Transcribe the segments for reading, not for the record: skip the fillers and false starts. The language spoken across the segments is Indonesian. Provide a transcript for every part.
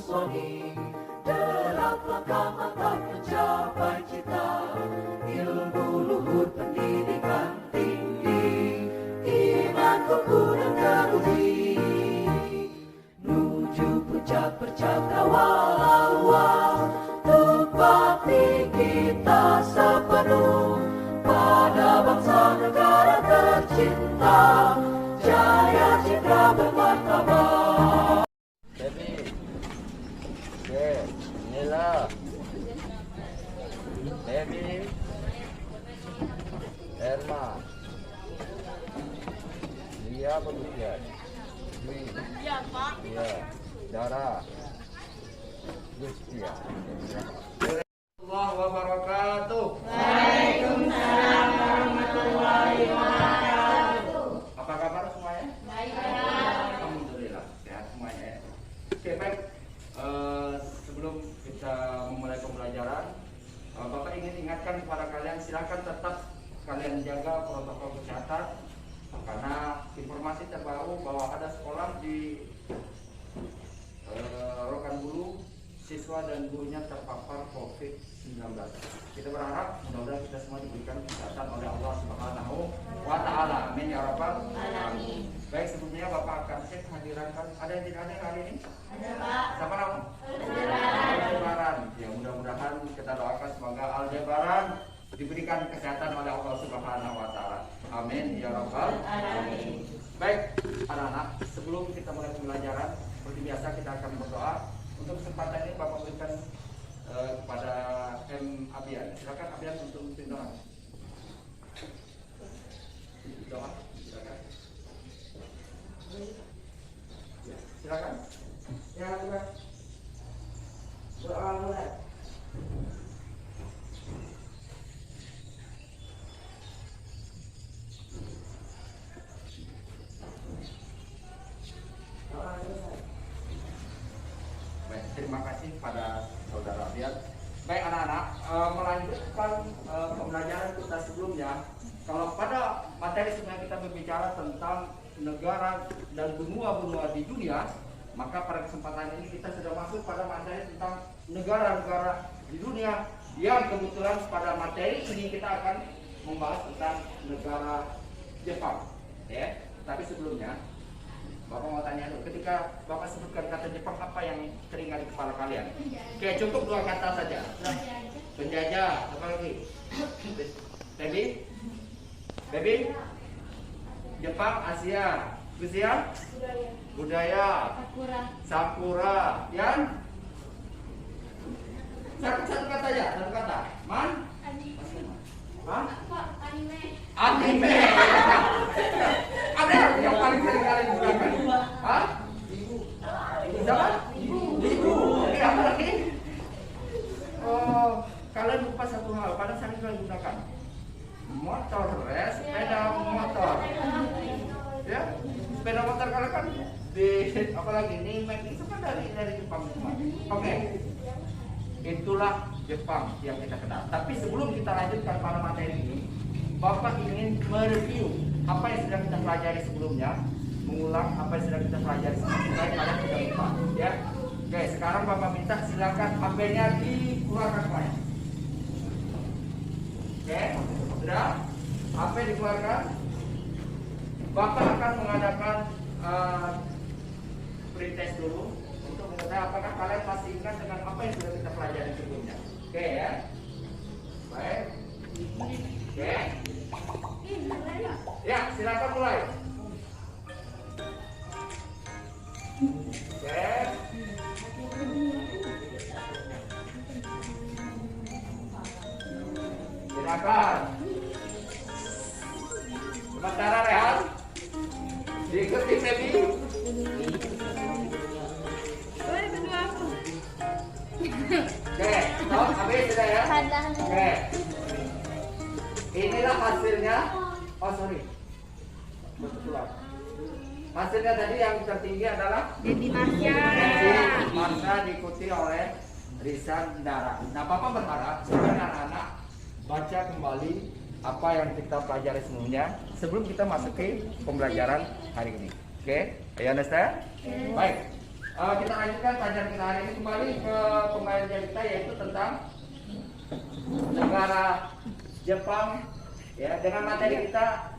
wangi, derap langkah mantap mencapai cita, ilmu luhur pendidikan tinggi, iman kukuh dan teruji, menuju puncak percakrawala, tepati kita sepenuh pada bangsa negara tercinta, jaya citra bermartabat. Baby, okay, Nila, Baby, Erma, Lia Bagusian, Dwi, Iya, Pak. Iya, Dara, Justia. Allah wabarakatuh. Waalaikumsalam warahmatullahi wabarakatuh. Apa kabar semuanya? Baik. Alhamdulillah sehat semuanya. Oke baik. Sebelum kita memulai pembelajaran, Bapak ingin ingatkan kepada kalian, silakan tetap kalian jaga protokol kesehatan karena informasi terbaru bahwa ada sekolah di Rokanbulu, siswa dan gurunya terpapar COVID-19. Kita berharap mudah-mudahan kita semua diberikan kesehatan oleh Allah Subhanahu wa Ta'ala. Amin ya rabbal alamin. Baik, sebelumnya Bapak akan cek kehadiran kan. Ada yang tidak hadir hari ini? Ada, Pak. Siapa nama? Aldebaran. Aldebaran. Ya, mudah-mudahan kita doakan semoga Aldebaran diberikan kesehatan oleh Allah Subhanahu wa Ta'ala. Amin ya rabbal alamin. Baik, anak-anak, sebelum kita mulai pembelajaran, seperti biasa kita akan berdoa. Untuk kesempatan ini Bapak berikan kepada M. Abian. Silakan Abian untuk memimpin doa. Doa, silakan. Ya, silakan. Ya, silakan. Doa mulai. Doa selesai. Baik, terima kasih pada saudara Abian. Baik anak-anak, melanjutkan pembelajaran kita sebelumnya. Kalau pada materi sebelumnya kita berbicara tentang negara dan benua-benua di dunia, maka pada kesempatan ini kita sudah masuk pada materi tentang negara-negara di dunia, yang kebetulan pada materi ini kita akan membahas tentang negara Jepang. Ya, tapi sebelumnya Bapak mau tanya dulu, ketika Bapak sebutkan kata Jepang, apa yang teringat di kepala kalian? Oke, cukup 2 kata saja. Penjajah, apa lagi? Baby? Baby? Jepang, Asia. Asia? Budaya. Sakura. Yan? Satu kata aja, satu kata. Man? Hah? Anime. Ada yang paling sering kali digunakan? Hah? Siapa? Ibu. Oke, apa lagi? Oh, kalian lupa satu hal, pada sering kalian gunakan motor, sepeda motor. Ya, sepeda motor kalian kan di apalagi ini itu kan dari Jepang semua. Oke. Itulah Jepang yang kita kenal. Tapi sebelum kita lanjutkan pada materi ini, Bapak ingin mereview apa yang sudah kita pelajari sebelumnya, mengulang apa yang sudah kita pelajari sebelumnya supaya kalian tidak lupa. Ya, oke. Sekarang Bapak minta silakan HP-nya dikeluarkan semuanya. Oke, sudah? HP dikeluarkan. Bapak akan mengadakan pretest dulu untuk mengetahui apakah kalian masih ingat dengan apa yang sudah kita pelajari sebelumnya. Oke ya. Baik. Oke. Ya, silakan mulai. Oke. Silakan. Sementara rehat. Diikuti Baby. Oke, stop, habis sudah ya. Oke. Inilah hasilnya. Oh sorry. Hasilnya tadi yang tertinggi adalah Dedi Marsha. Marsha diikuti oleh Rizan Dara. Nah, Bapak berharap sekarang anak-anak baca kembali apa yang kita pelajari sebelumnya sebelum kita masuk ke pembelajaran hari ini. Oke, ayo understand? Baik. Kita lanjutkan pelajaran kita hari ini kembali ke pembelajaran kita yaitu tentang negara Jepang ya, dengan materi kita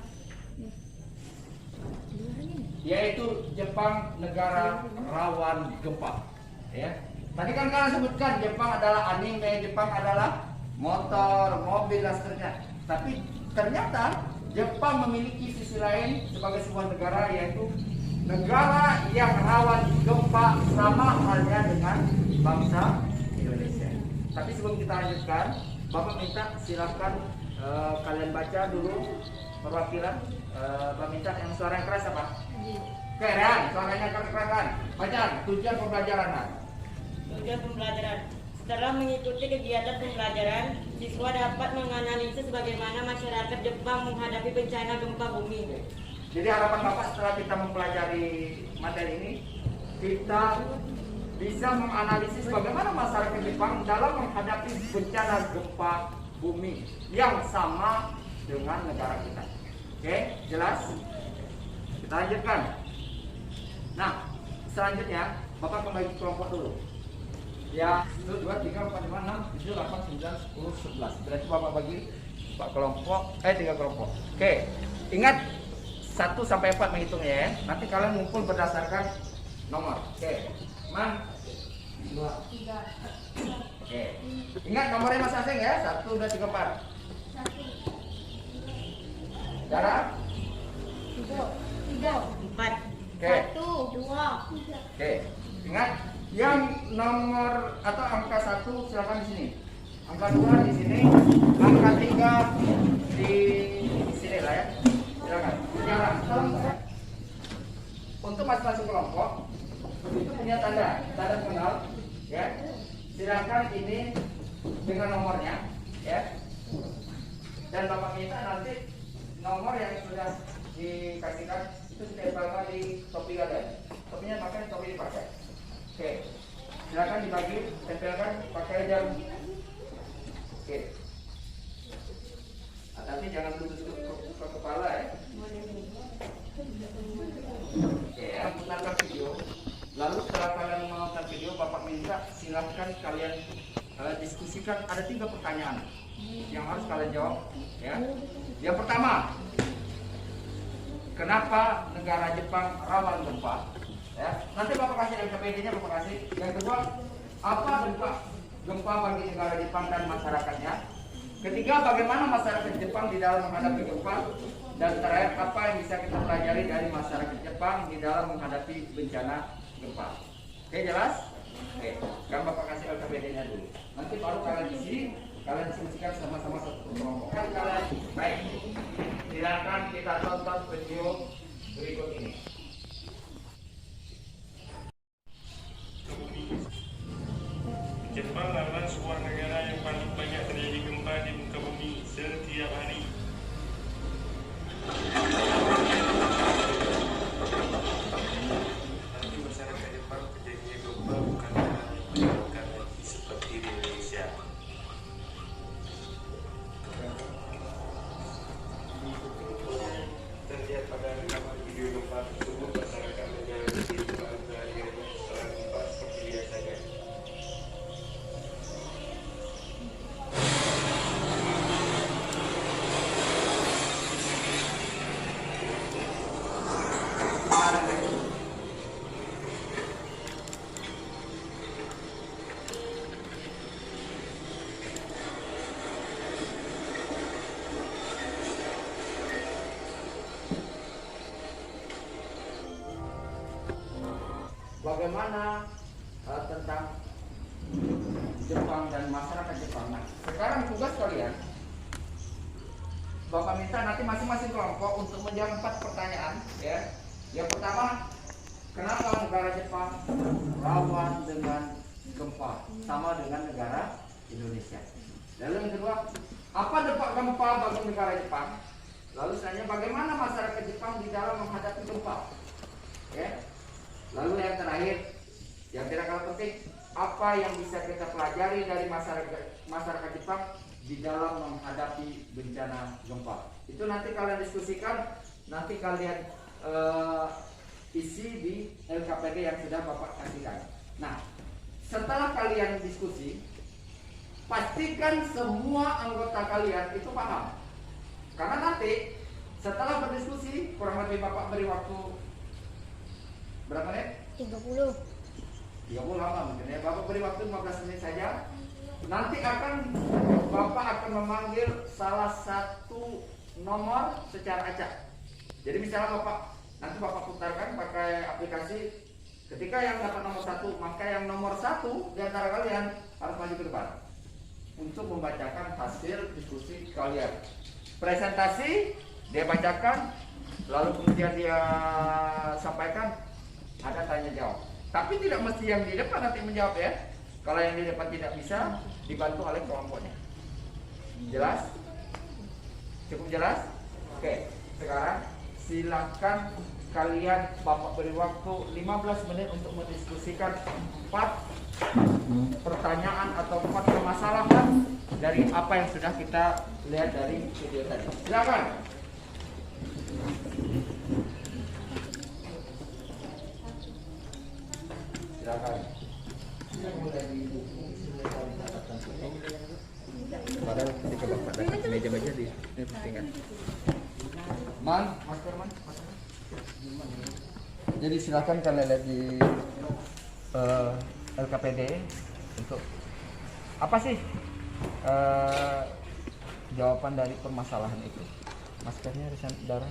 yaitu Jepang negara rawan gempa ya. Tadi kan kalian sebutkan Jepang adalah anime, Jepang adalah motor, mobil dan seterusnya. Tapi ternyata Jepang memiliki sisi lain sebagai sebuah negara yaitu negara yang rawan gempa sama halnya dengan bangsa Indonesia. Tapi sebelum kita lanjutkan, Bapak minta silakan kalian baca dulu perwakilan. Bapak minta yang suara yang keras apa? Keren, suaranya keras. Baca tujuan pembelajaran. Tujuan pembelajaran. Setelah mengikuti kegiatan pembelajaran, siswa dapat menganalisis bagaimana masyarakat Jepang menghadapi bencana gempa bumi. Jadi harapan Bapak setelah kita mempelajari materi ini, kita bisa menganalisis bagaimana masyarakat Jepang dalam menghadapi bencana gempa bumi yang sama dengan negara kita. Oke, jelas? Kita lanjutkan. Nah, selanjutnya Bapak kembali ke kelompok dulu. Ya, 1, 2, 3, 4, 5, 6, 7, 8, 9, 10, 11. Berarti Bapak bagi 3 kelompok. Oke, ingat 1 sampai 4 menghitungnya ya. Nanti kalian ngumpul berdasarkan nomor. Oke, Man 2, 3. Oke, ingat nomornya masing-masing ya. 1, 2, 3, 4. Darah 3, 4. Oke. 1, 2, 3. Oke, ingat yang nomor atau angka 1 silakan di sini. Angka 2 di sini, angka 3 di sini lah ya. Silakan. Jarak untuk masing-masing kelompok itu punya tanda kenal ya. Silakan ini dengan nomornya ya. Dan Bapak minta nanti nomor yang sudah dikasihkan itu ditempelkan di topi kalian. Topinya pakai topi dipakai. Oke, silakan dibagi, tempelkan pakai jam. Oke. Nanti jangan tutup ke kepala ya. Oke, putarkan video. Lalu setelah kalian menonton video, Bapak minta silahkan kalian diskusikan. Ada 3 pertanyaan yang harus kalian jawab. Ya. Yang pertama, kenapa negara Jepang rawan gempa? Ya. Nanti Bapak kasih LKPD-nya, Bapak kasih. Yang kedua, apa dampak gempa bagi negara Jepang dan masyarakatnya? Ketiga, bagaimana masyarakat Jepang di dalam menghadapi gempa? Dan terakhir, apa yang bisa kita pelajari dari masyarakat Jepang di dalam menghadapi bencana gempa? Oke, jelas? Oke, kan Bapak kasih LKPD-nya dulu. Nanti baru kalian isi, kalian diskusikan sama-sama satu kelompok. Kan kalian baik. Silakan kita tonton video berikut ini. Jepang adalah sebuah negara yang paling banyak terjadi gempa di muka bumi setiap hari. Tapi masyarakat Jepang terjadinya gempa bukan karena seperti di Indonesia. Terlihat pada rekaman video gempa tersebut, masyarakat negara itu akhirnya setelah gempa seperti biasanya. Bagaimana tentang Jepang dan masyarakat Jepang? Nah, sekarang tugas kalian, Bapak minta nanti masing-masing kelompok untuk menjawab 4 pertanyaan. Ya. Yang pertama, kenapa negara Jepang rawan dengan gempa sama dengan negara Indonesia? Lalu yang kedua, apa dampak gempa bagi negara Jepang? Lalu selanjutnya, bagaimana masyarakat Jepang di dalam menghadapi gempa? Ya. Lalu yang terakhir, yang tidak kalah penting, apa yang bisa kita pelajari dari masyarakat Jepang di dalam menghadapi bencana gempa? Itu nanti kalian diskusikan, nanti kalian isi di LKPD yang sudah Bapak kasihkan. Nah, setelah kalian diskusi, pastikan semua anggota kalian itu paham. Karena nanti setelah berdiskusi, kurang lebih Bapak beri waktu berapa menit? 30 lama mungkin ya. Bapak beri waktu 15 menit saja. Nanti Bapak akan memanggil salah satu nomor secara acak. Jadi misalnya nanti Bapak putarkan pakai aplikasi. Ketika yang dapat nomor 1, maka yang nomor 1 di antara kalian harus maju ke depan untuk membacakan hasil diskusi kalian. Presentasi dia bacakan, lalu kemudian dia sampaikan, ada tanya jawab. Tapi tidak mesti yang di depan nanti menjawab ya. Kalau yang di depan tidak bisa, dibantu oleh kelompoknya. Jelas? Cukup jelas? Oke, sekarang silakan kalian, Bapak beri waktu 15 menit untuk mendiskusikan 4 pertanyaan atau 4 permasalahan dari apa yang sudah kita lihat dari video tadi. Silakan. Silakan. Padahal ketika Bapak datang ke meja-meja di ini penting kan. Masker. Jadi silakan kalian lihat di LKPD untuk apa sih jawaban dari permasalahan itu. Maskernya ada saudara.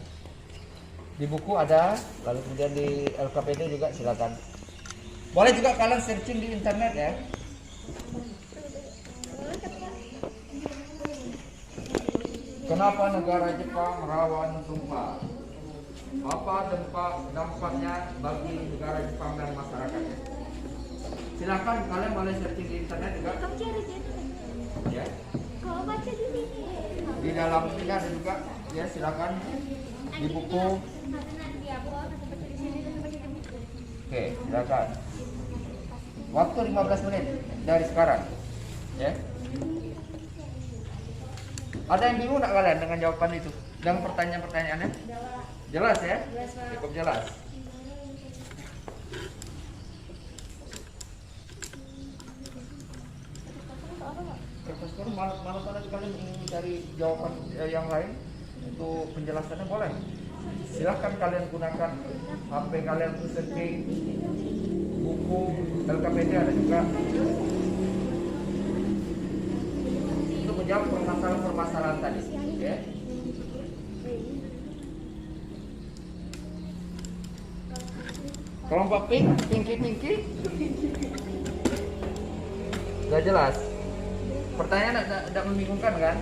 Di buku ada, lalu kemudian di LKPD juga silakan. Boleh juga kalian searching di internet ya. Kenapa negara Jepang rawan gempa? Apa dampaknya bagi negara Jepang dan masyarakatnya? Silakan kalian boleh searching di internet juga. Ya. Kalau baca di sini. Di dalam ini ada juga ya, silakan di buku. Oke, silakan. Waktu 15 menit dari sekarang. Ya. Ada yang bingung nggak kalian dengan jawaban itu? Dengan pertanyaan-pertanyaannya? Jelas ya? Cukup jelas. Profesor, malah pada kalian ingin cari jawaban yang lain untuk penjelasannya boleh. Silahkan kalian gunakan HP kalian untuk searching buku LKPD ada juga untuk menjawab permasalahan tadi. Ya. Kelompok pinky. Gak jelas. Pertanyaan tidak membingungkan kan?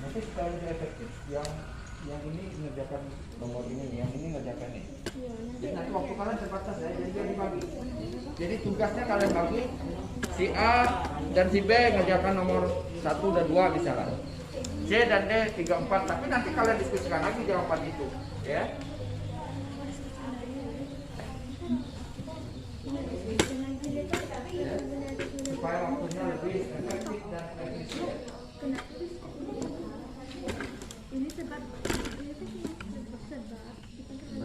Nanti sekali lebih efektif yang ini mengerjakan nomor ini, yang ini mengerjakan ini. Jadi nanti waktu kalian terbatas ya, jadi dia dibagi. Jadi tugasnya kalian bagi, si A dan si B mengerjakan nomor 1 dan 2 misalnya. C dan D 3, 4, tapi nanti kalian diskusikan lagi jawaban itu, ya. Ya. Supaya waktunya lebih efektif dan efisien. Ini sebab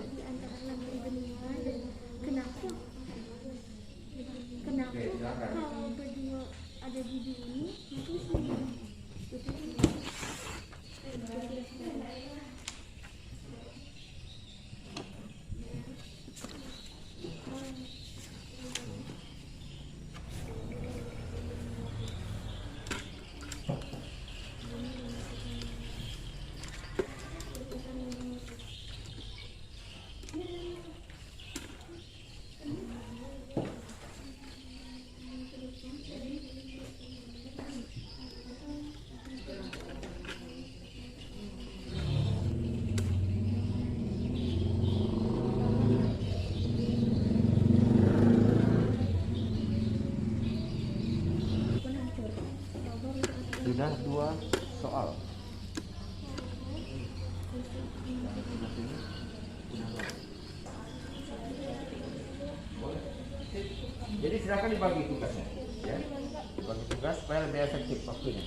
di antara lagu benua dan kenapa Oke, silakan. kalau berdua ada di sini nanti sini Sudah 2 soal. Jadi silakan dibagi tugasnya. Ya, bagi tugas supaya lebih efektif waktunya.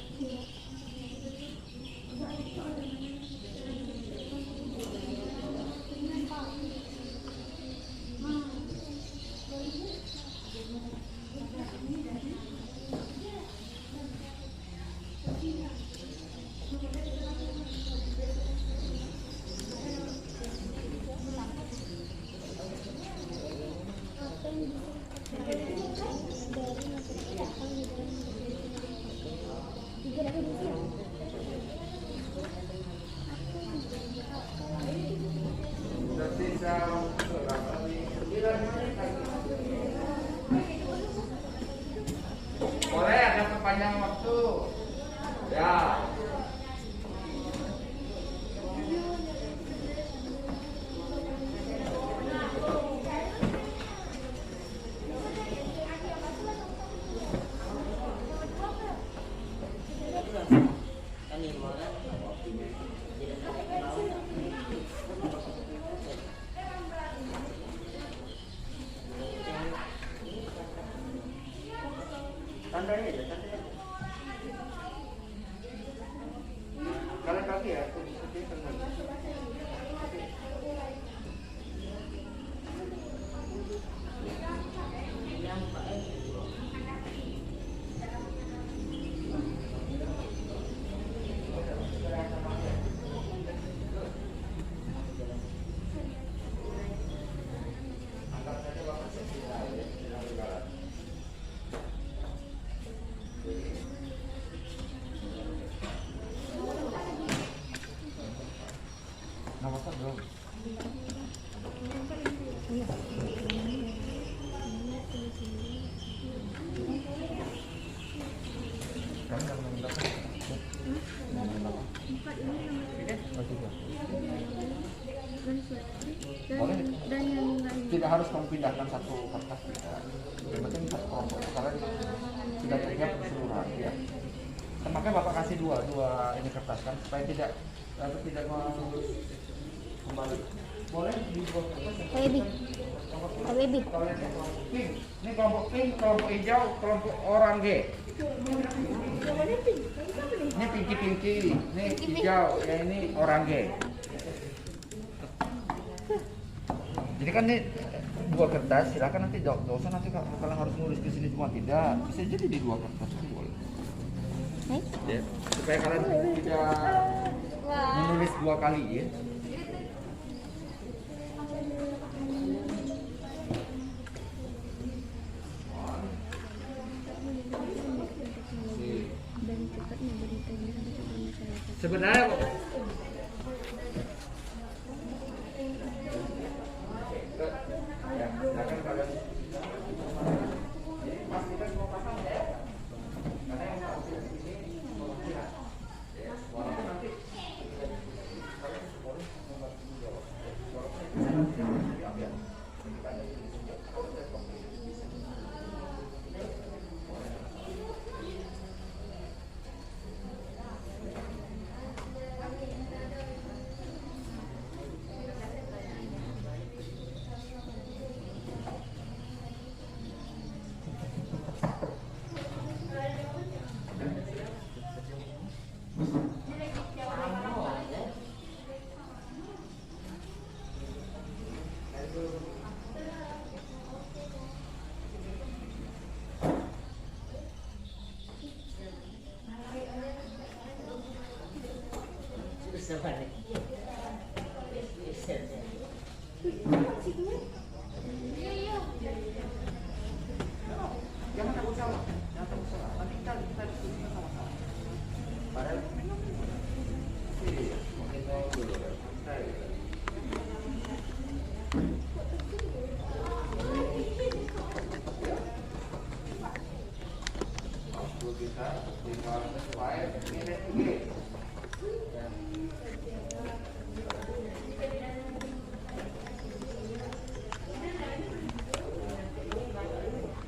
Boleh ada perpanjangan waktu. Ya. Tandanya aja, tandanya aja. Kalian kaki ya, aku seperti tandanya. Nomor satu belum. Kamu yang nomor berapa? Nomor berapa? 4 ini nomor Oh, tiga. dan dan yang lain. Tidak harus kamu pindahkan satu kertas tidak. Yang penting satu kelompok karena tidak terlihat keseluruhan ya. Makanya Bapak kasih dua ini kertas kan supaya tidak mengurus kembali. Boleh dibuat kertas. Baby. Baby. Kalau yang kelompok pink, ini kelompok pink, kelompok hijau, kelompok orang G. Ini pinky, ini hijau, ya ini orang G. Jadi kan ini dua kertas, silakan nanti dosen nanti kalian harus nulis di sini semua tidak, bisa jadi di dua kertas itu boleh. Ya, supaya kalian tidak menulis dua kali ya. Dan cepat memberitahunya kepada masyarakat. Sebenarnya ya, silakan kalian. Jadi pastikan semua pasang ya. Karena yang tampil di sini mewakilkan. Ya, walaupun nanti kalian boleh membantu menjawab. Walaupun itu sangat diambil. Kita ada di sini. Kalau saya komplit bisa. Jangan takut salah, nanti kita diskusi sama-sama. Padahal mungkin dulu. Kita tinggal sesuai ini.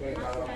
Oke, kalau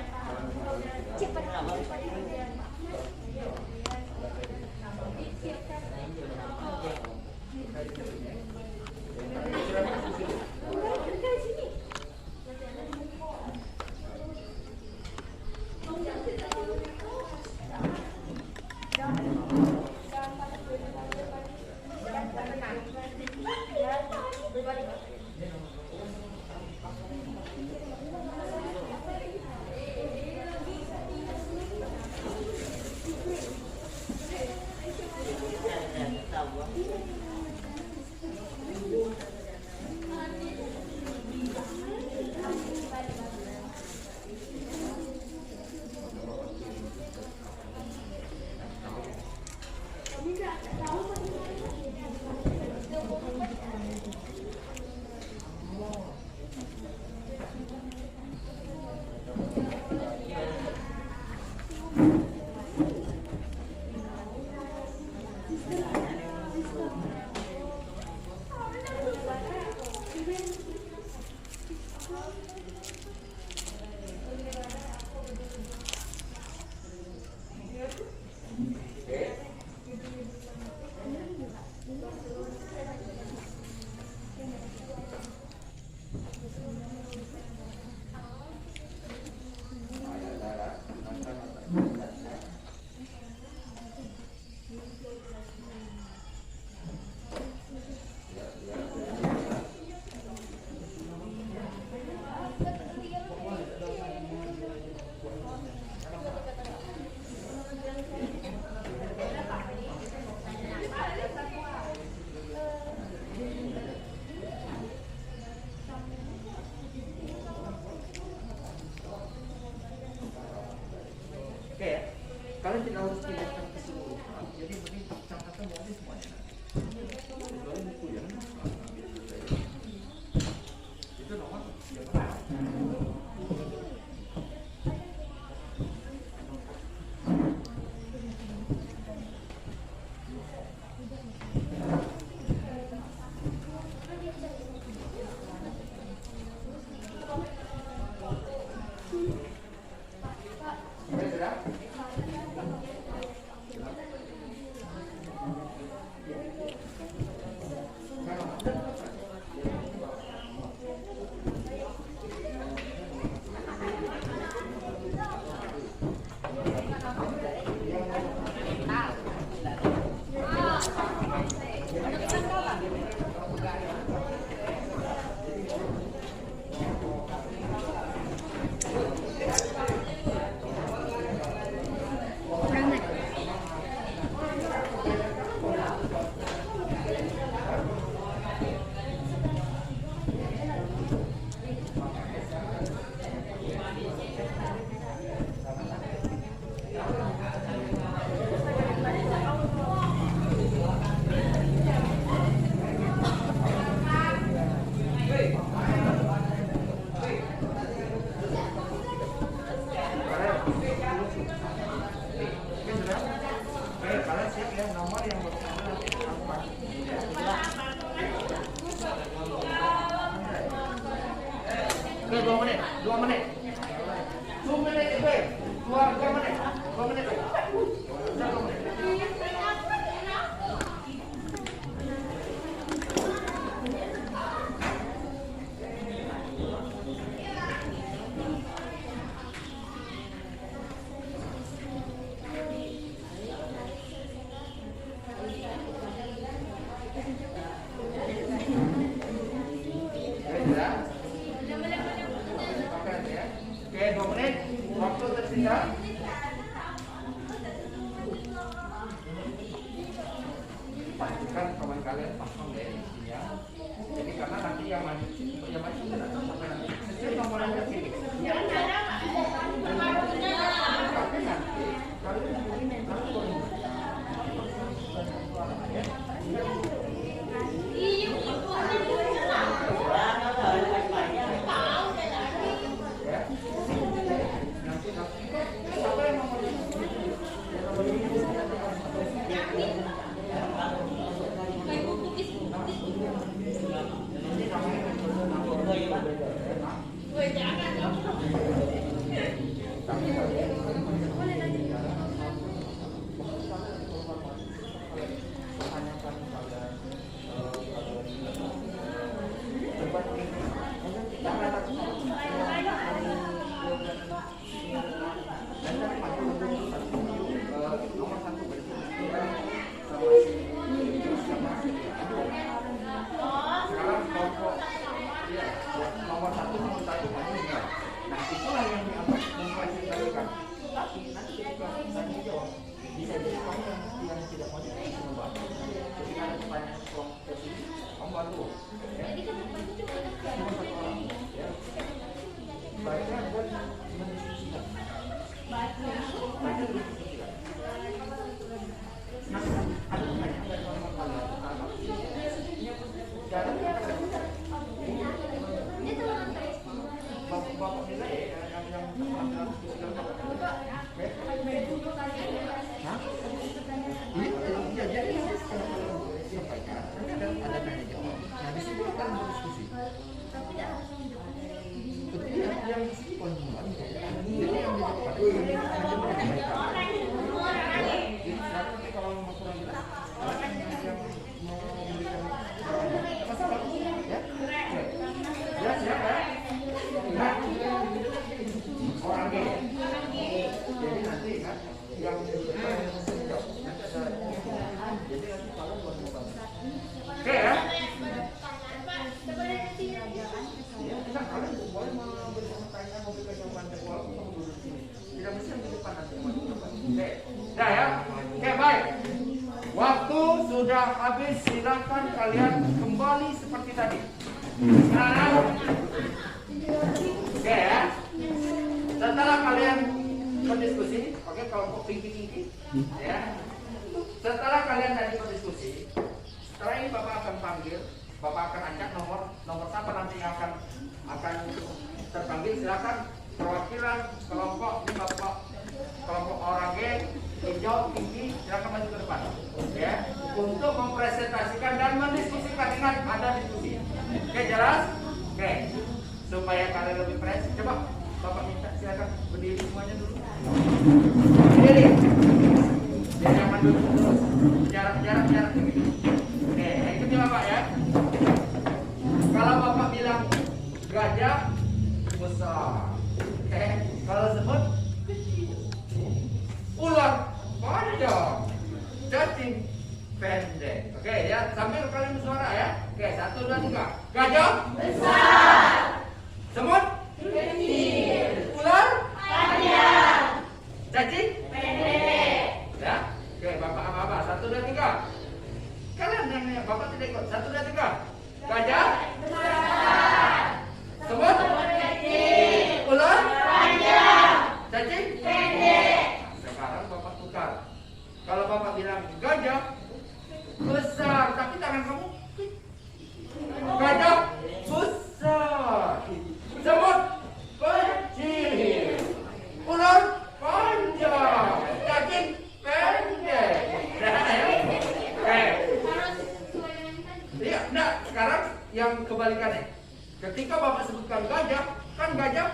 kalian tidak harus pindahkan keseluruhan. Jadi mending catatan jadi semuanya. Kecuali buku ya. Itu nomor siapa? Pastikan kawan kalian paham ya isinya. Jadi karena nanti yang maju kan akan sampai nanti sesuai nomornya sini. Tapi nanti kalian habis, silakan kalian kembali seperti tadi. Oke ya. Setelah kalian berdiskusi, oke, Oke, kelompok tinggi-tinggi. Ya. Setelah kalian tadi berdiskusi, setelah ini Bapak akan panggil, Bapak akan angkat nomor siapa nanti yang akan terpanggil. Silakan perwakilan kelompok ini Bapak, kelompok oranye hijau tinggi, silakan maju ke depan. Ya, untuk mempresentasikan dan mendiskusikan. Ingat ada diskusi. Oke, jelas? Oke. Supaya kalian lebih fresh, coba Bapak minta silakan berdiri semuanya dulu. Berdiri. Jangan duduk terus. Jarak. Oke, ikuti Bapak ya. Kalau Bapak bilang gajah besar, oke. Kalau semut kecil, ular panjang, cacing pendek. Oke ya, sambil kalian bersuara ya. Oke, 1, 2, 3. Gajah besar, semut kecil, ular panjang, cacing pendek. Ya, oke Bapak apa? 1, 2, 3. Kalian yang Bapak tidak ikut. 1, 2, 3. Gajah besar, semut kecil, ular panjang, cacing pendek. Sekarang Bapak tukar. Kalau Bapak bilang gajah besar, tapi tangan kamu gajah besar, semut kecil, ular panjang, cacing pendek. Iya, enggak. Sekarang yang kebalikannya. Ketika Bapak sebutkan gajah, kan gajah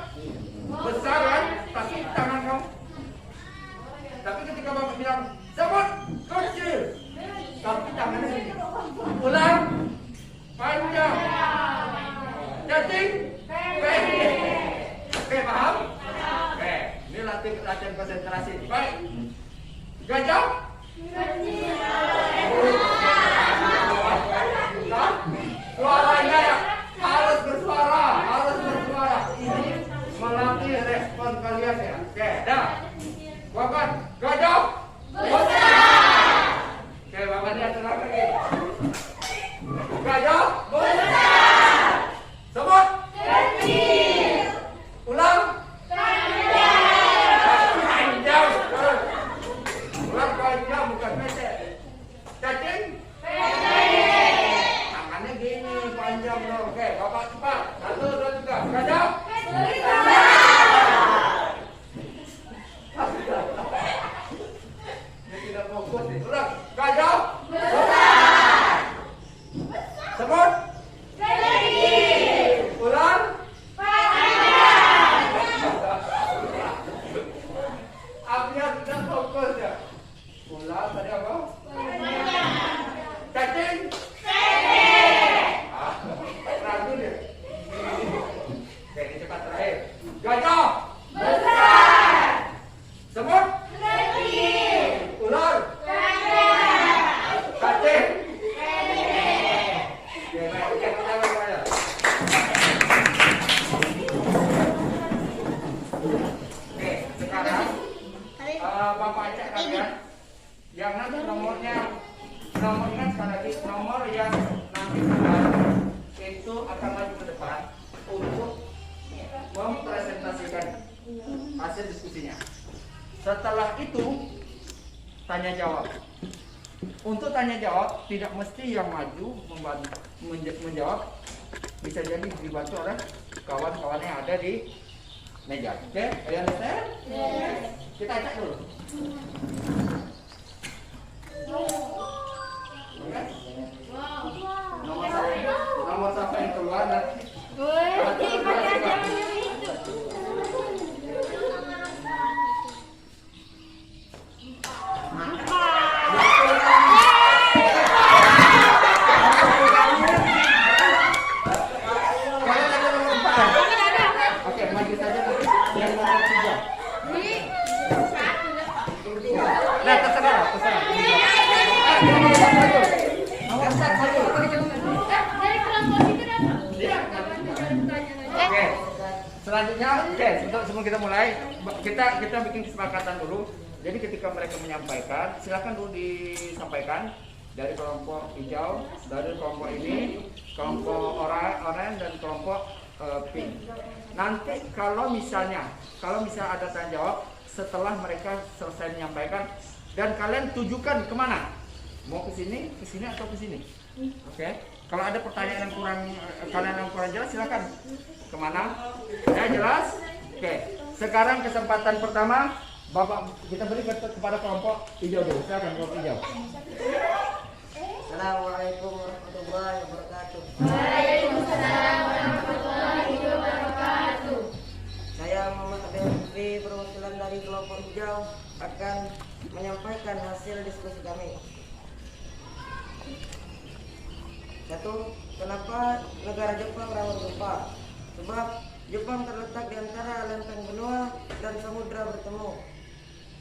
besar kan, tapi tangan kamu. Tapi ketika Bapak bilang semut kecil, tapi tangannya sini. Ular panjang, cacing pendek. Oke, paham? Oke, ini latihan konsentrasi. Baik. Gajah suaranya ya harus bersuara. Ini melatih respon kalian ya. Oke, dah. Bapak, gajah besar. Oke, Bapak lihat lagi. Gajah besar, semut kecil, ular panjang. Ular panjang bukan pendek. Cacing pendek. Tangannya gini panjang loh. Oke, Bapak cepat. 1, 2, 3. Gajah besar. Tidak fokus nih. Ulang. Gajah besar, semut kecil, ular panjang. Apinya tidak fokus ya. Ular tadi apa? Cacing pendek. Ragu dia. Oke, ini cepat terakhir. Gajah besar, semut kecil, ular panjang, cacing pendek. Oke, baik. Kita mulai. Oke, sekarang Bapak acak kalian yang nanti nomornya, ingat sekali lagi, nomor yang nanti itu akan maju ke depan untuk mempresentasikan hasil diskusinya. Setelah itu tanya jawab. Untuk tanya jawab tidak mesti yang maju menjawab, bisa jadi dibantu oleh kawan-kawan yang ada di meja. Oke, kalian understand? Yes. Kita acak dulu. Oke? Nomor siapa yang keluar nanti? Oke, maju saja yang nomor 3. Nah, terserah. Nomor 1. Oke. Selanjutnya, sebelum kita mulai, kita bikin kesepakatan dulu. Jadi ketika mereka menyampaikan, silakan dulu disampaikan dari kelompok hijau, dari kelompok ini, kelompok oranye dan kelompok pink. Nanti kalau misalnya ada tanya jawab, setelah mereka selesai menyampaikan, dan kalian tujukan kemana? Mau ke sini atau ke sini? Oke. Kalau ada pertanyaan yang kurang jelas, silakan. Kemana? Ya, jelas? Oke. Sekarang kesempatan pertama, Bapak kita beri kepada kelompok hijau dulu. Silakan kelompok hijau. Assalamualaikum warahmatullahi wabarakatuh. Waalaikumsalam warahmatullahi wabarakatuh. Saya Muhammad Abdul Fikri, perwakilan dari kelompok hijau, akan menyampaikan hasil diskusi kami. 1. Kenapa negara Jepang rawan gempa? Sebab Jepang terletak di antara lempeng benua dan samudra bertemu.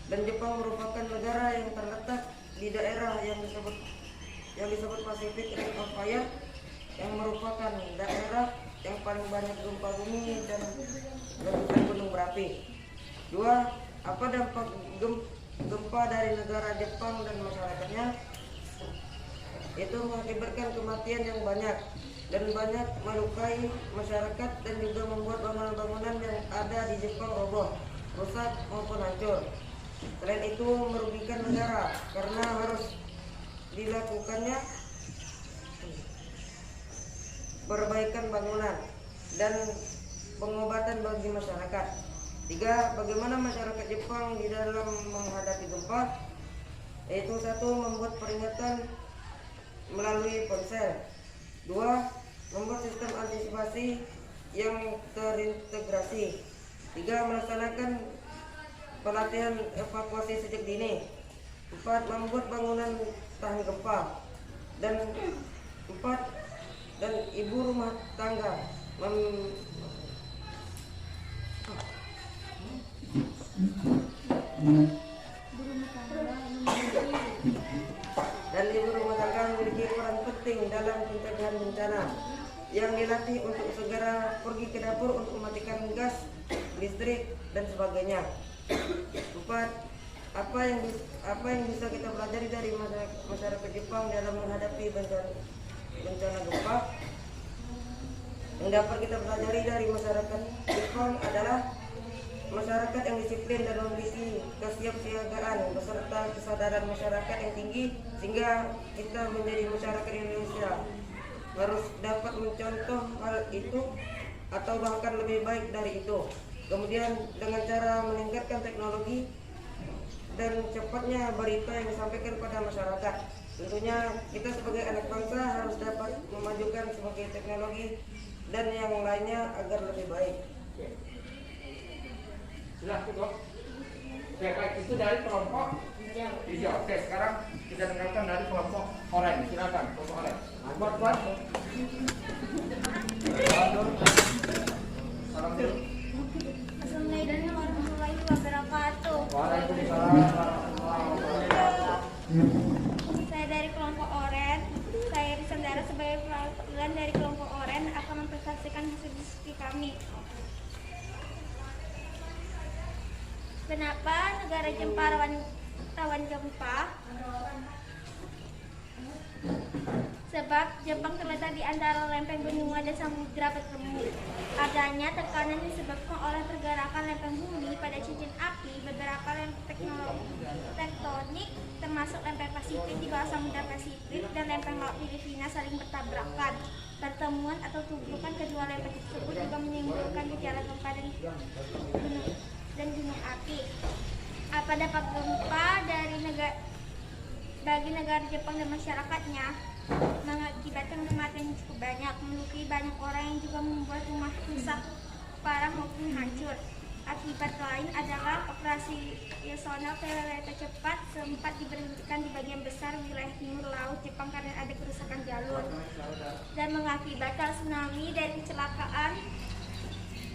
Dan Jepang merupakan negara yang terletak di daerah yang disebut Pacific Ring of Fire, yang merupakan daerah yang paling banyak gempa bumi dan letusan gunung berapi. 2. Apa dampak gempa dari negara Jepang dan masyarakatnya? Itu mengakibatkan kematian yang banyak dan banyak melukai masyarakat, dan juga membuat bangunan-bangunan yang ada di Jepang roboh, rusak maupun hancur. Selain itu merugikan negara karena harus dilakukannya perbaikan bangunan dan pengobatan bagi masyarakat. 3. Bagaimana masyarakat Jepang di dalam menghadapi gempa? Yaitu 1. Membuat peringatan melalui ponsel. 2. Membuat sistem antisipasi yang terintegrasi. 3. Melaksanakan pelatihan evakuasi sejak dini. 4. Membuat bangunan tahan gempa. Dan 4. Dan ibu rumah tangga memiliki peran penting dalam pencegahan bencana, yang dilatih untuk segera pergi ke dapur untuk mematikan gas, listrik, dan sebagainya. 4. Apa yang bisa kita pelajari dari masyarakat Jepang dalam menghadapi bencana gempa? Yang dapat kita pelajari dari masyarakat Jepang adalah masyarakat yang disiplin dan memiliki kesiapsiagaan beserta kesadaran masyarakat yang tinggi, sehingga kita menjadi masyarakat Indonesia harus dapat mencontoh hal itu atau bahkan lebih baik dari itu. Kemudian dengan cara meningkatkan teknologi dan cepatnya berita yang disampaikan pada masyarakat. Tentunya kita sebagai anak bangsa harus dapat memajukan sebagai teknologi dan yang lainnya agar lebih baik. Silahkan dok. Oke, baik, itu dari kelompok hijau. Oke, sekarang kita dengarkan dari kelompok oranye. Silakan kelompok oranye. Buat. Salam dulu. Assalamualaikum warahmatullahi wabarakatuh. Waalaikumsalam warahmatullahi wabarakatuh. Saya dari kelompok oranye. Saya Risandara sebagai perwakilan dari kelompok oranye akan mempresentasikan hasil diskusi kami. Kenapa negara Jepang rawan gempa? Sebab Jepang terletak di antara lempeng benua dan samudra bertemu. Adanya tekanan disebabkan oleh pergerakan lempeng bumi pada cincin api. Beberapa lempeng tektonik termasuk lempeng Pasifik di bawah samudra Pasifik dan lempeng laut Filipina saling bertabrakan. Pertemuan atau tubrukan kedua lempeng tersebut juga menimbulkan gejala gempa dan gunung api. Apa dampak gempa bagi negara Jepang dan masyarakatnya? Mengakibatkan kematian cukup banyak, melukai banyak orang, yang juga membuat rumah rusak parah maupun hancur. Akibat lain adalah operasional kereta cepat sempat diberhentikan di bagian besar wilayah timur laut Jepang karena ada kerusakan jalur, dan mengakibatkan tsunami dari kecelakaan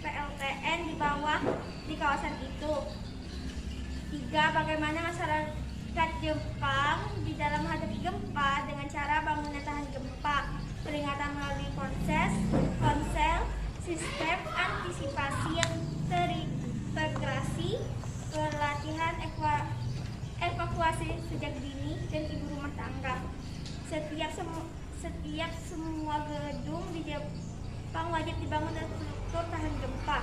PLTN di kawasan itu. 3. Bagaimana masyarakat Jepang di dalam menghadapi gempa dengan cara bangunan tahan gempa, peringatan melalui ponsel, sistem antisipasi yang terintegrasi, pelatihan evakuasi sejak dini, dan ibu rumah tangga. Setiap semua gedung di Jepang wajib dibangun dan struktur tahan gempa.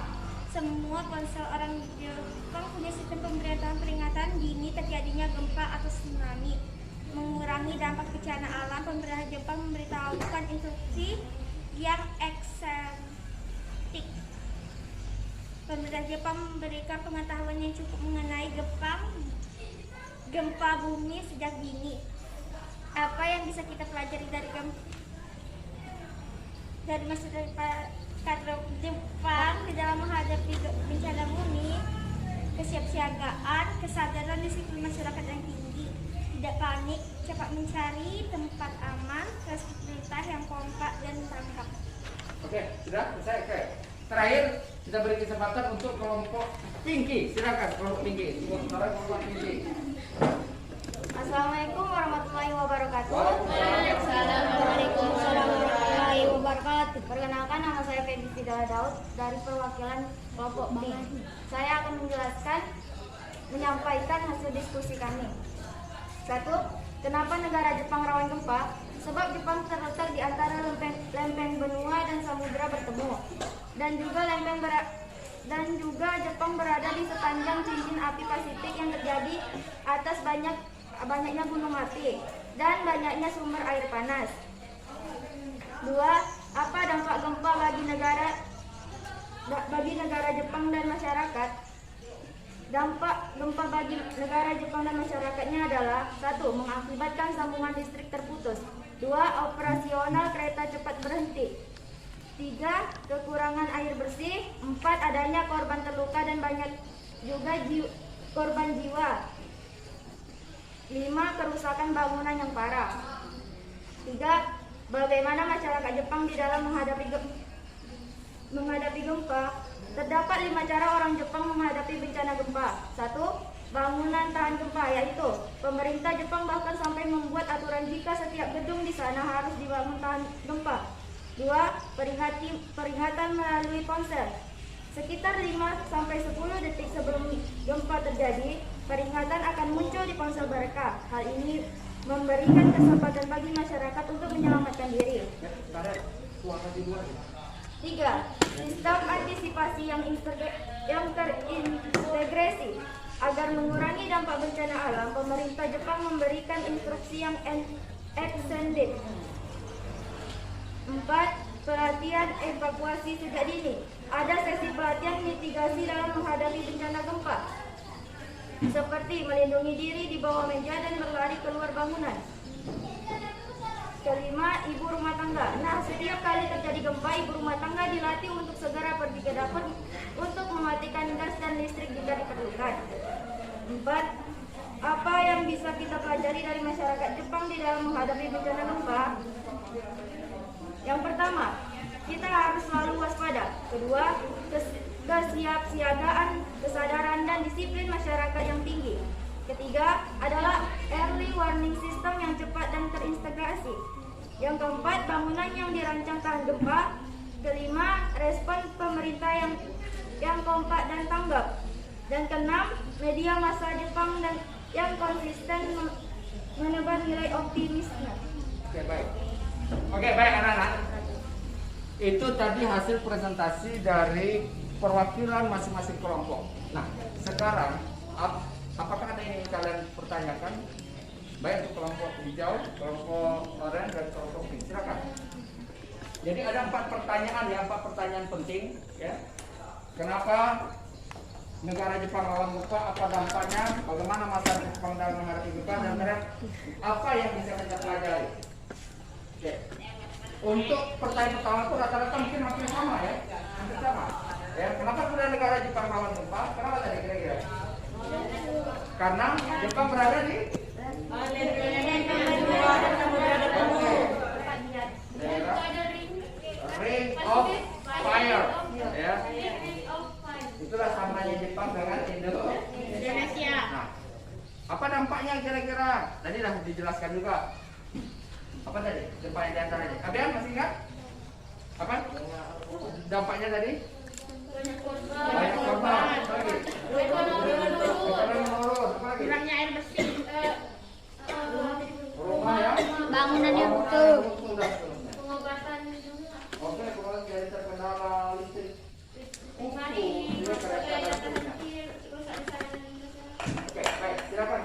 Semua ponsel orang Jepang punya sistem pemberitahuan peringatan dini terjadinya gempa atau tsunami. Mengurangi dampak bencana alam, pemerintah Jepang memberitahukan instruksi yang eksentik. Pemerintah Jepang memberikan pengetahuan yang cukup mengenai gempa bumi sejak dini. Apa yang bisa kita pelajari dari masyarakat Jepang di dalam menghadapi bencana bumi? Kesiapsiagaan, kesadaran disiplin masyarakat yang tinggi, tidak panik, cepat mencari tempat aman, perintah yang kompak dan tanggap. Oke, sudah selesai. Oke. Terakhir kita beri kesempatan untuk kelompok tinggi. Silakan kelompok tinggi. Kelompok tinggi. Assalamualaikum warahmatullahi wabarakatuh. Waalaikumsalam. Waalaikumsalam warahmatullahi wabarakatuh. Perkenalkan, nama saya Feby Fidala Daud dari perwakilan kelompok B. Saya akan menyampaikan hasil diskusi kami. 1. Kenapa negara Jepang rawan gempa? Sebab Jepang terletak di antara lempeng benua dan samudra bertemu, dan juga Jepang berada di sepanjang cincin api Pasifik yang terjadi atas banyaknya gunung api dan banyaknya sumber air panas. 2. Apa dampak gempa bagi negara Jepang dan masyarakat? Dampak gempa bagi negara Jepang dan masyarakatnya adalah: 1. Mengakibatkan sambungan listrik terputus. 2. Operasional kereta cepat berhenti. 3. Kekurangan air bersih. 4. Adanya korban terluka dan banyak juga korban jiwa. 5. Kerusakan bangunan yang parah. 3. Bagaimana masyarakat Jepang di dalam menghadapi gempa? Terdapat 5 cara orang Jepang menghadapi bencana gempa. 1. Bangunan tahan gempa, yaitu pemerintah Jepang bahkan sampai membuat aturan jika setiap gedung di sana harus dibangun tahan gempa. 2. Peringatan melalui ponsel. Sekitar 5-10 detik sebelum gempa terjadi, peringatan akan muncul di ponsel mereka. Hal ini memberikan kesempatan bagi masyarakat untuk menyelamatkan diri. 3. Sistem antisipasi yang terintegrasi. Agar mengurangi dampak bencana alam, pemerintah Jepang memberikan instruksi yang extended. 4. Pelatihan evakuasi sejak dini. Ada sesi pelatihan mitigasi dalam menghadapi bencana gempa, seperti melindungi diri di bawah meja dan berlari keluar bangunan. 5. Ibu rumah tangga. Nah, setiap kali terjadi gempa, ibu rumah tangga dilatih untuk segera pergi ke dapur untuk mematikan gas dan listrik jika diperlukan. 4. Apa yang bisa kita pelajari dari masyarakat Jepang di dalam menghadapi bencana gempa? Yang pertama, kita harus selalu waspada. Kedua, kesiapsiagaan, kesadaran dan disiplin masyarakat yang tinggi. Ketiga adalah early warning system yang cepat dan terintegrasi. Yang keempat, bangunan yang dirancang tahan gempa. Kelima, respon pemerintah yang kompak dan tanggap. Dan keenam, media massa Jepang dan yang konsisten menebar nilai optimisme. Oke, baik anak-anak. Itu tadi hasil presentasi dari perwakilan masing-masing kelompok. Nah, sekarang apakah ada yang ingin kalian pertanyakan? Baik untuk kelompok hijau, kelompok oranye, dan kelompok pink. Silakan. Jadi ada 4 pertanyaan ya, 4 pertanyaan penting ya. Kenapa negara Jepang rawan gempa? Apa dampaknya? Bagaimana masyarakat Jepang dalam menghadapi gempa? Dan apa yang bisa kita pelajari? Oke. Untuk pertanyaan pertama itu rata-rata mungkin hampir sama ya, hampir sama. Ya, kenapa sudah negara Jepang rawan gempa? Kenapa tadi kira-kira? Karena Jepang berada di Ring of Fire, ya. Itulah samanya Jepang dengan Indonesia. Nah, apa dampaknya kira-kira? Tadi sudah dijelaskan juga. Apa tadi? Dampaknya diantaranya. Abian masih ingat? Apa? Dampaknya tadi? Banyak korban. Apa lagi? Ekonomi menurun. Apa lagi? Kurangnya air bersih. Rumah ya? Bangunan yang utuh. Pengobatan juga. Oke, kemudian jadi terkendala listrik.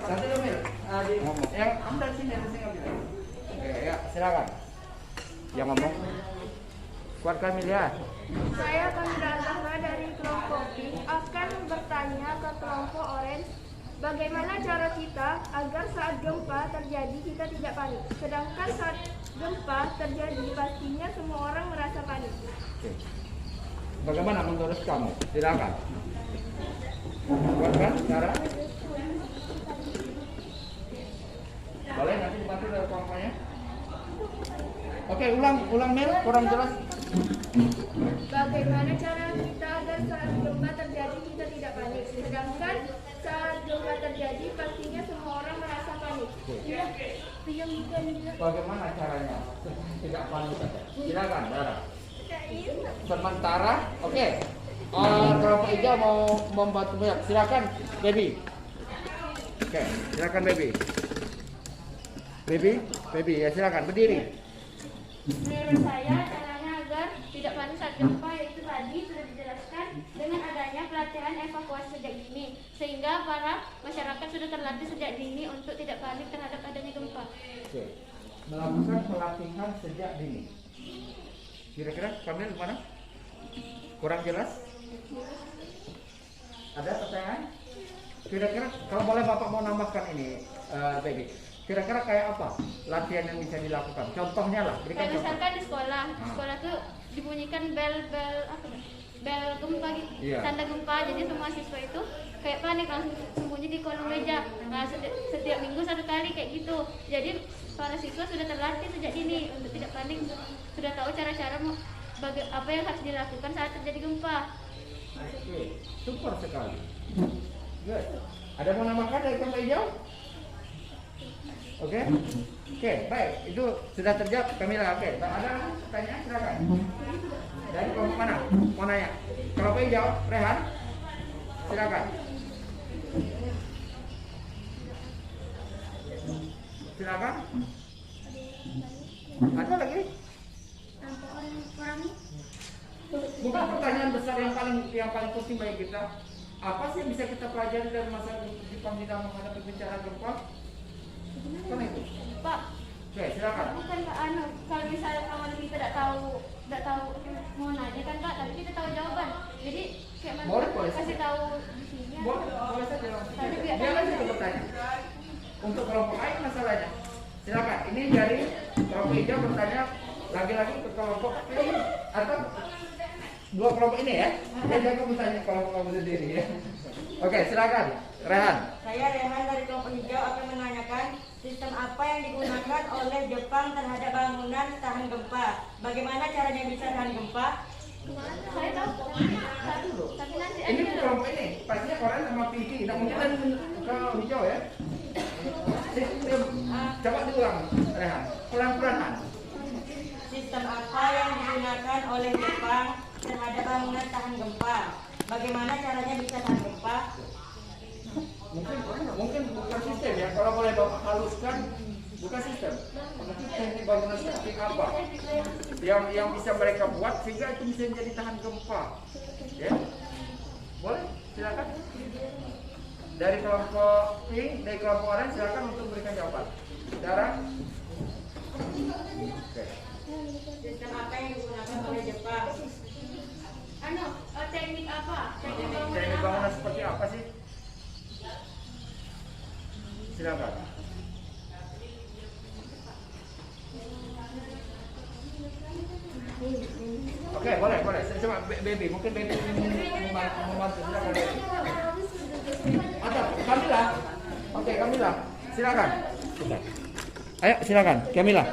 Nanti dulu Mil, yang kamu dari sini ambil. Oke, ya silakan. Yang ngomong. Kuatkan Mil ya. Saya Kamila Zahra dari kelompok Pink akan bertanya ke kelompok Orange, bagaimana cara kita agar saat gempa terjadi kita tidak panik. Sedangkan saat gempa terjadi pastinya semua orang merasa panik. Oke. Bagaimana menurut kamu? Silakan. Kuatkan cara. Boleh nanti dibantu dari kelompoknya. Oke, ulang Mil, kurang jelas. Bagaimana cara kita agar saat gempa terjadi kita tidak panik. Sedangkan saat gempa terjadi pastinya semua orang merasa panik. Bagaimana caranya? Tidak panik saja. Silakan, Dara. Sementara, oke. Kelompok hijau mau membantu banyak. Silakan, Baby. Oke, silakan Baby. Baby, ya silakan berdiri. Menurut saya caranya agar tidak panik saat gempa yaitu tadi sudah dijelaskan dengan adanya pelatihan evakuasi sejak dini, sehingga para masyarakat sudah terlatih sejak dini untuk tidak panik terhadap adanya gempa. Oke. Melakukan pelatihan sejak dini. Kira-kira Kamil mana? Kurang jelas? Ada pertanyaan? Kira-kira kalau boleh Bapak mau nambahkan ini, Baby. Kira-kira kayak apa latihan yang bisa dilakukan? Contohnya lah, berikan Kayak contoh. misalkan di sekolah tuh dibunyikan bel gempa gitu, Iya. tanda gempa. Jadi semua siswa itu kayak panik langsung sembunyi di kolong meja. Nah, setiap minggu satu kali kayak gitu. Jadi para siswa sudah terlatih sejak dini untuk tidak panik, sudah tahu cara-cara apa yang harus dilakukan saat terjadi gempa. Oke, super sekali. Good. Ada mau nambahkan dari kelompok hijau? Oke, baik. Itu sudah terjawab Kamila. Oke, ada pertanyaan silakan. Dari kelompok mana? Mau nanya? Kelompok hijau, Rehan, silakan. Silakan. Ada lagi? Bukan pertanyaan besar yang paling penting bagi kita. Apa sih yang bisa kita pelajari dari masa Jepang kita menghadapi bencana gempa? Kan itu. Pak, Oke, silakan. bukan Kak kalau misalnya kawan kita tidak tahu mau nanya kan Kak, tapi kita tahu jawaban. Jadi kayak mana Boleh. kasih tahu di sini. Boleh saja langsung. Tapi biar Dia lagi bertanya. Untuk kelompok lain masalahnya. Silakan. Ini dari kelompok hijau bertanya lagi-lagi ke kelompok ini atau dua kelompok ini ya. Dia jago bertanya kelompok kamu sendiri ya. Oke, silakan. Rehan. Saya Rehan dari kelompok hijau akan menanyakan sistem apa yang digunakan oleh Jepang terhadap bangunan tahan gempa. Bagaimana caranya bisa tahan gempa? Saya tahu. Tapi nanti Ini kelompok ini pastinya koran sama Pinky. Tidak mungkin kan kalau hijau ya. Coba diulang, Rehan. Pelan-pelan. Sistem apa yang digunakan oleh Jepang terhadap bangunan tahan gempa? Bagaimana caranya bisa tahan gempa? Mungkin bukan sistem ya. Kalau boleh Bapak haluskan, bukan sistem. Mungkin teknik bangunan seperti apa yang bisa mereka buat sehingga itu bisa menjadi tahan gempa. Ya, boleh, silakan. Dari kelompok pink, dari kelompok orange silakan untuk memberikan jawaban. Dara. Oke. Sistem apa yang digunakan oleh Jepang? teknik apa? Teknik Teknik bangunan seperti apa sih? Silakan. Oke, boleh. Saya coba Baby, mungkin Baby membantu. Silakan. Atau Kamila. Oke, Kamila. Silakan. Ayo, silakan. Kamila.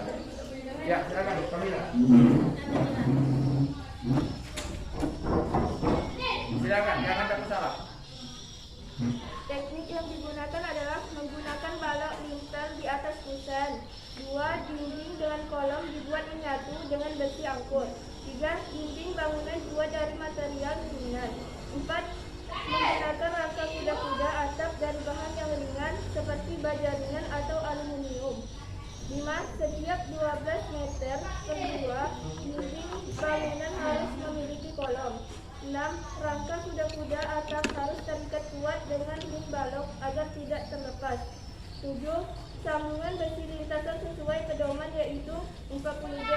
Ya, silakan Kamila. Silakan, jangan takut salah. Teknik yang digunakan adalah menggunakan balok lintel di atas kusen. 2. Dinding dengan kolom dibuat menyatu dengan besi angkut. 3. Dinding bangunan dibuat dari material ringan. 4. Menggunakan rangka kuda-kuda atap dari bahan yang ringan seperti baja ringan atau aluminium. 5. Setiap 12 meter per 2, dinding bangunan harus memiliki kolom. 6. Rangka kuda-kuda atap harus terikat kuat dengan lem balok agar tidak terlepas. perhitungan besi lintasan sesuai pedoman yaitu 40 D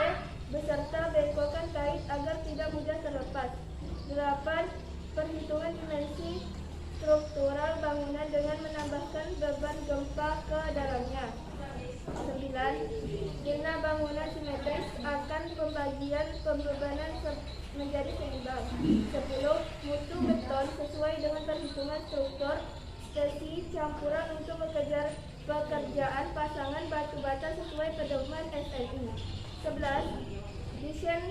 beserta bengkokan kait agar tidak mudah terlepas. 8. Perhitungan dimensi struktural bangunan dengan menambahkan beban gempa ke dalamnya. 9. Bina bangunan simetris akan pembagian pembebanan menjadi seimbang. 10. Mutu beton sesuai dengan perhitungan struktur spesi campuran untuk pekerjaan pasangan batu bata sesuai pedoman SNI. 11. Desain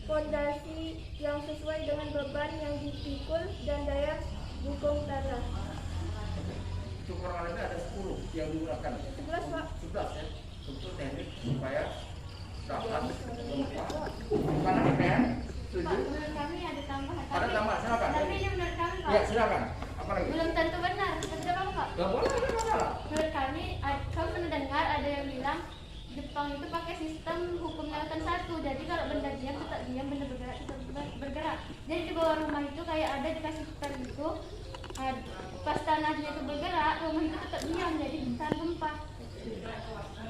fondasi yang sesuai dengan beban yang dipikul dan daya dukung tanah. Itu kurang lebih ada 10 yang digunakan. 11, Pak. 11 ya, untuk teknik supaya dapat gempa. Gimana kan? Setuju? Pak, menurut kami ada tambahan. Ada tambahan, silakan. Tapi ini menurut kami, Pak. Ya, silakan. Apa lagi? Belum tentu benar. Betul apa, Pak? Gak boleh, ada masalah. Menurut kami, kami pernah dengar ada yang bilang Jepang itu pakai sistem hukum Newton 1. Jadi kalau benda diam tetap diam, benda bergerak tetap bergerak. Jadi di bawah rumah itu kayak ada dikasih setel gitu. Pas tanahnya itu bergerak, rumah itu tetap diam, jadi bisa gempa.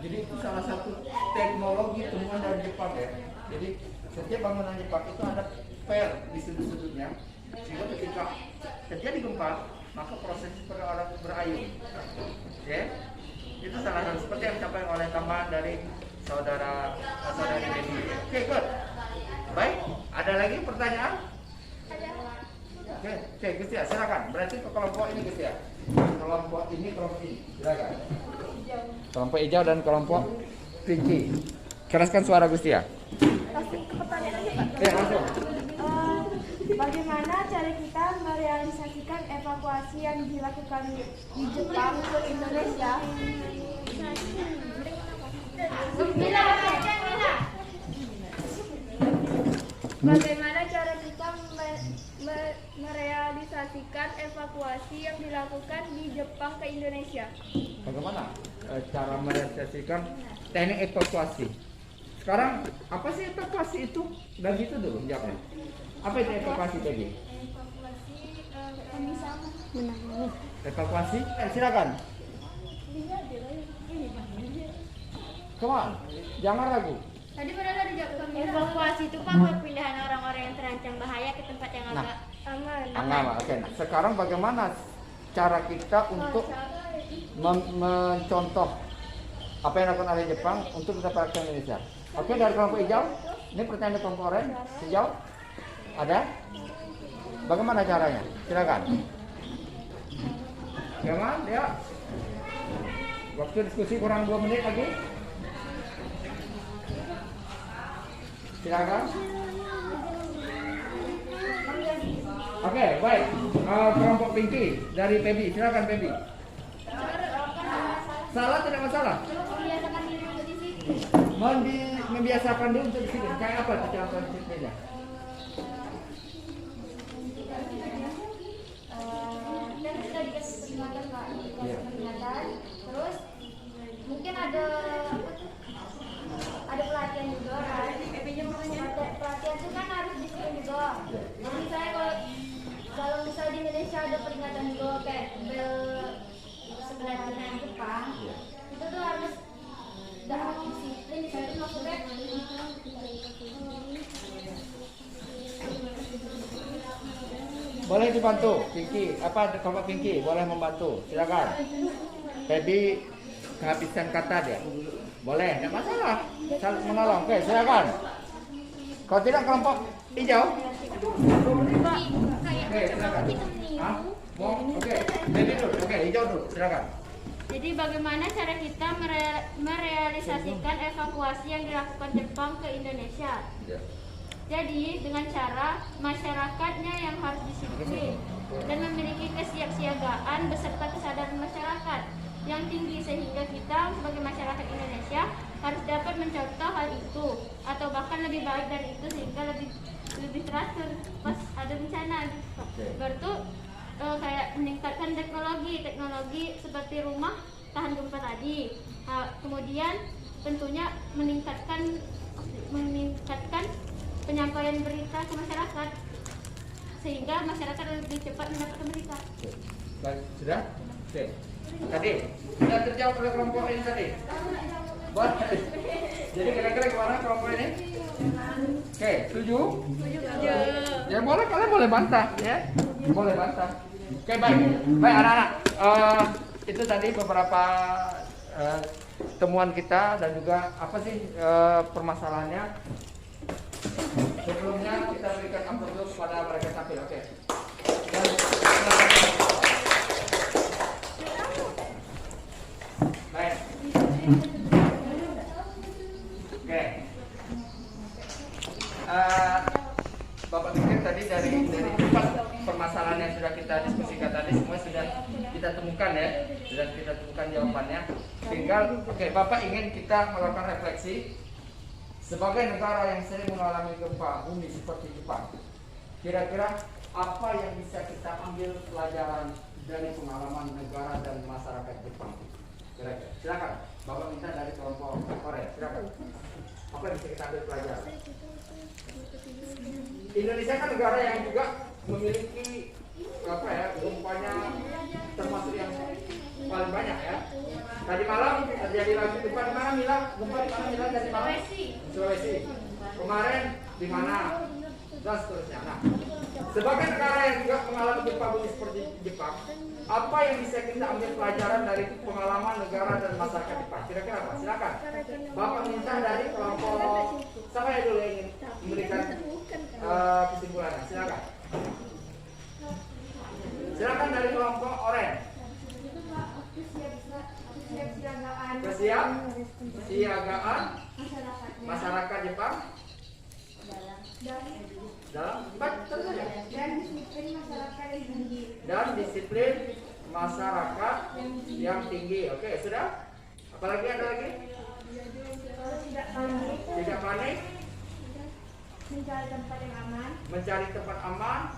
Jadi itu salah satu teknologi temuan dari Jepang ya. Jadi setiap bangunan Jepang itu ada pel di sudut-sudutnya, sehingga ketika terjadi gempa maka proses berayun. Ya, itu salah satu seperti yang disampaikan oleh tambahan dari saudari Dedi. Oke, good. Baik, ada lagi pertanyaan? Oke, Gus ya, silakan. Berarti ke kelompok ini Gus ya. Kelompok ini, silakan. Kelompok hijau dan kelompok pinky. Keraskan suara Gus ya. Pertanyaan aja, Pak. Oke, langsung. Bagaimana cara kita merealisasikan evakuasi yang dilakukan di Jepang ke Indonesia? Bagaimana cara kita merealisasikan evakuasi yang dilakukan di Jepang ke Indonesia? Bagaimana cara merealisasikan teknik evakuasi? Sekarang apa sih evakuasi itu? Dan gitu dulu jawabnya. Apa itu evakuasi tadi? Evakuasi? Silakan. Come on, jangan ragu. Tadi padahal ada jawab Evakuasi itu Pak perpindahan orang-orang yang terancam bahaya ke tempat yang agak aman. Aman. Oke. Nah, sekarang bagaimana cara kita untuk mencontoh apa yang dilakukan oleh Jepang untuk kita praktekkan di Indonesia? Oke, dari kelompok hijau. Ini pertanyaan dari kelompok oranye. Hijau. Ada? Bagaimana caranya? Silakan. Jangan ya. Waktu diskusi kurang 2 menit lagi. Silakan. Oke, baik. Kelompok pinky dari Pebi. Silakan Pebi. Salah tidak masalah. membiasakan diri untuk di situ. Membiasakan dulu untuk di sini. Kayak apa contoh di sini? Dan kita dikasih peringatan, Pak. Dikasih Iya. peringatan. Terus mungkin ada pelatihan juga kan. Pelatihan itu kan harus disiplin juga. Jadi saya kalau misalnya di Indonesia ada peringatan juga kayak bel sebelah Cina Jepang, itu tuh harus disiplin di situ maksudnya. Boleh dibantu, Pinky. Apa kelompok Pinky? Boleh membantu. Silakan. Pebi kehabisan kata dia. Boleh, tidak masalah. Saling menolong. Oke, silakan. Kalau tidak kelompok hijau. Oke, silakan. Hah? Mau? Oke. Pebi dulu. Oke, hijau dulu. Silakan. Jadi bagaimana cara kita merealisasikan evakuasi yang dilakukan Jepang ke Indonesia? Jadi dengan cara masyarakatnya yang harus disiplin dan memiliki kesiapsiagaan beserta kesadaran masyarakat yang tinggi sehingga kita sebagai masyarakat Indonesia harus dapat mencontoh hal itu atau bahkan lebih baik dari itu sehingga lebih teratur pas ada bencana gitu. Berarti kayak meningkatkan teknologi seperti rumah tahan gempa tadi. Kemudian tentunya meningkatkan penyampaian berita ke masyarakat sehingga masyarakat lebih cepat mendapatkan berita. Baik, sudah? Oke. Tadi sudah terjawab oleh kelompok ini tadi. Jadi kira-kira gimana kelompok ini? Oke, setuju? Ya boleh, kalian boleh bantah ya. Boleh bantah. Oke, baik. Baik anak-anak. Itu tadi beberapa temuan kita dan juga apa sih permasalahannya. Sebelumnya kita berikan amplop dulu kepada mereka tampil. Oke. Baik. Oke. Bapak pikir tadi dari 4 permasalahan yang sudah kita diskusikan tadi semua sudah kita temukan ya, sudah kita temukan jawabannya. Tinggal, oke, Bapak ingin kita melakukan refleksi sebagai negara yang sering mengalami gempa bumi seperti Jepang. Kira-kira apa yang bisa kita ambil pelajaran dari pengalaman negara dan masyarakat Jepang? Kira-kira, silakan. Bapak minta dari kelompok Korea, silakan. Apa yang bisa kita ambil pelajaran? Indonesia kan negara yang juga memiliki apa ya, gempanya termasuk yang paling banyak ya. Tadi malam terjadi lagi gempa di mana Mila? Gempa di mana Mila tadi malam? Sulawesi. Kemarin di mana? Dan seterusnya. Nah, sebagai negara yang juga mengalami gempa bumi seperti Jepang, apa yang bisa kita ambil pelajaran dari pengalaman negara dan masyarakat Jepang? Kira-kira apa? Silakan. Bapak minta dari kelompok siapa yang dulu ingin memberikan kesimpulannya? Silakan. Silakan dari kelompok orange. Kesiapsiagaan masyarakat Jepang dalam dan disiplin masyarakat yang tinggi. Oke, sudah? Apalagi ada lagi? Tidak panik. Mencari tempat yang aman. Mencari tempat aman.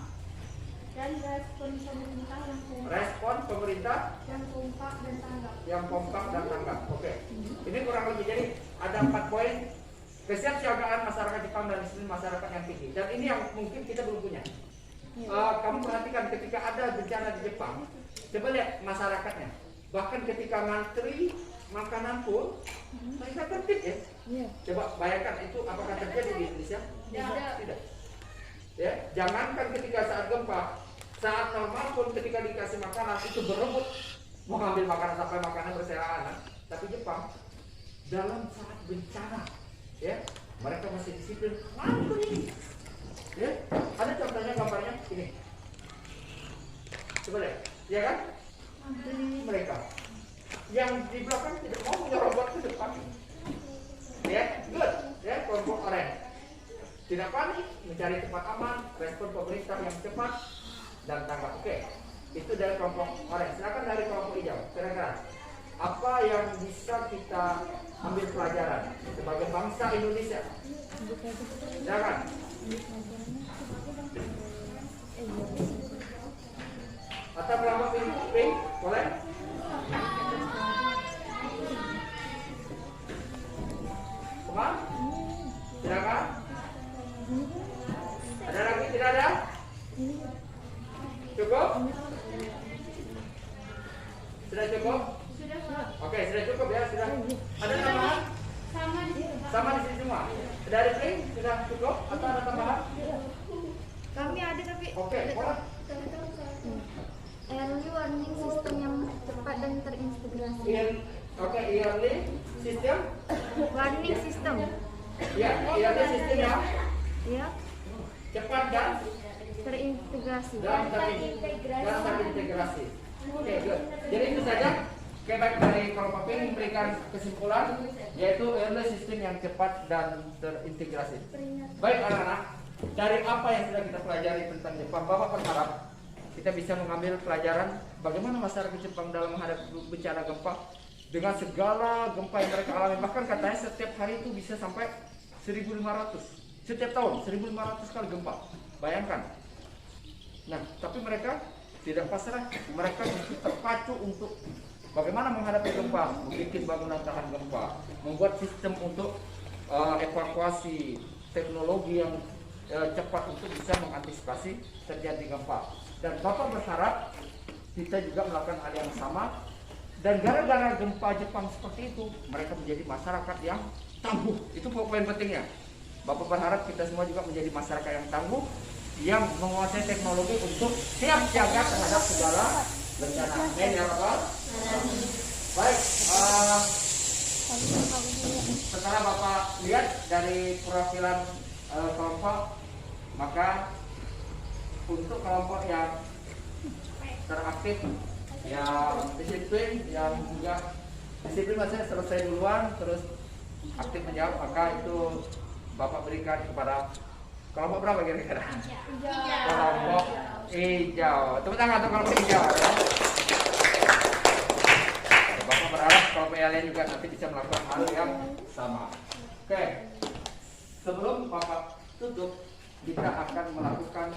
Dan respon pemerintah yang kompak. Respon pemerintah yang kompak dan tanggap. Yang kompak dan tanggap. Oke. Ini kurang lebih, jadi ada 4 poin. Kesiapsiagaan masyarakat Jepang dan disiplin masyarakat yang tinggi. Dan ini yang mungkin kita belum punya. Kamu perhatikan ketika ada bencana di Jepang, coba lihat masyarakatnya. Bahkan ketika ngantri makanan pun mereka tertib ya. Coba bayangkan itu apakah terjadi di Indonesia? Tidak. Ya, jangankan ketika saat gempa, saat normal pun ketika dikasih makanan itu berebut mau ngambil makanan sampai makanan berserahan. Tapi Jepang dalam saat bencana, ya mereka masih disiplin. Ngantri. Ya, ada contohnya gambarnya ini. Coba lihat, ya kan? Mereka yang di belakang tidak mau menyerobot ke depan. Ya, good. Ya, kelompok orange. Tidak panik, mencari tempat aman, respon pemerintah yang cepat dan tanggap. Oke, itu dari kelompok orange. Silakan dari kelompok hijau. Kira-kira apa yang bisa kita ambil pelajaran sebagai bangsa Indonesia? Silakan. Atau kelompok pink, boleh? Kemana? Silakan. Ada lagi? Tidak ada? Cukup? Sudah cukup? Sudah. Oke, sudah cukup ya, sudah. Ada tambahan? Sama di sini. Sama di sini semua. Dari Pring sudah cukup atau ada tambahan? Kami ada tapi Oke, boleh. early warning system yang cepat dan terintegrasi. Oke, yearly system. Warning system. Ya, yearly system ya. Ya, Cepat dan terintegrasi. terintegrasi. Oke, good. Jadi itu saja. Oke, baik, dari kelompok Pink memberikan kesimpulan yaitu yearly system yang cepat dan terintegrasi. Baik anak-anak, dari apa yang sudah kita pelajari tentang Jepang, Bapak berharap kita bisa mengambil pelajaran bagaimana masyarakat Jepang dalam menghadapi bencana gempa dengan segala gempa yang mereka alami. Bahkan katanya setiap hari itu bisa sampai 1.500. Setiap tahun 1.500 kali gempa. Bayangkan. Nah, tapi mereka tidak pasrah. Mereka terpacu untuk bagaimana menghadapi gempa, membuat bangunan tahan gempa, membuat sistem untuk evakuasi, teknologi yang cepat untuk bisa mengantisipasi terjadi gempa. Dan Bapak berharap kita juga melakukan hal yang sama Dan gara-gara gempa Jepang seperti itu, mereka menjadi masyarakat yang tangguh. Itu poin pentingnya. Bapak berharap kita semua juga menjadi masyarakat yang tangguh, yang menguasai teknologi untuk siap siaga terhadap segala bencana. Amin ya Rabbal. Baik, setelah Bapak lihat dari perwakilan kelompok, maka untuk kelompok yang teraktif, yang disiplin, yang juga disiplin maksudnya selesai duluan terus aktif menjawab, maka itu Bapak berikan kepada kelompok berapa kira-kira? Kelompok hijau. Tepuk tangan untuk kelompok hijau. Bapak berharap kelompok yang lain juga nanti bisa melakukan hal yang sama. Oke, sebelum Bapak tutup, kita akan melakukan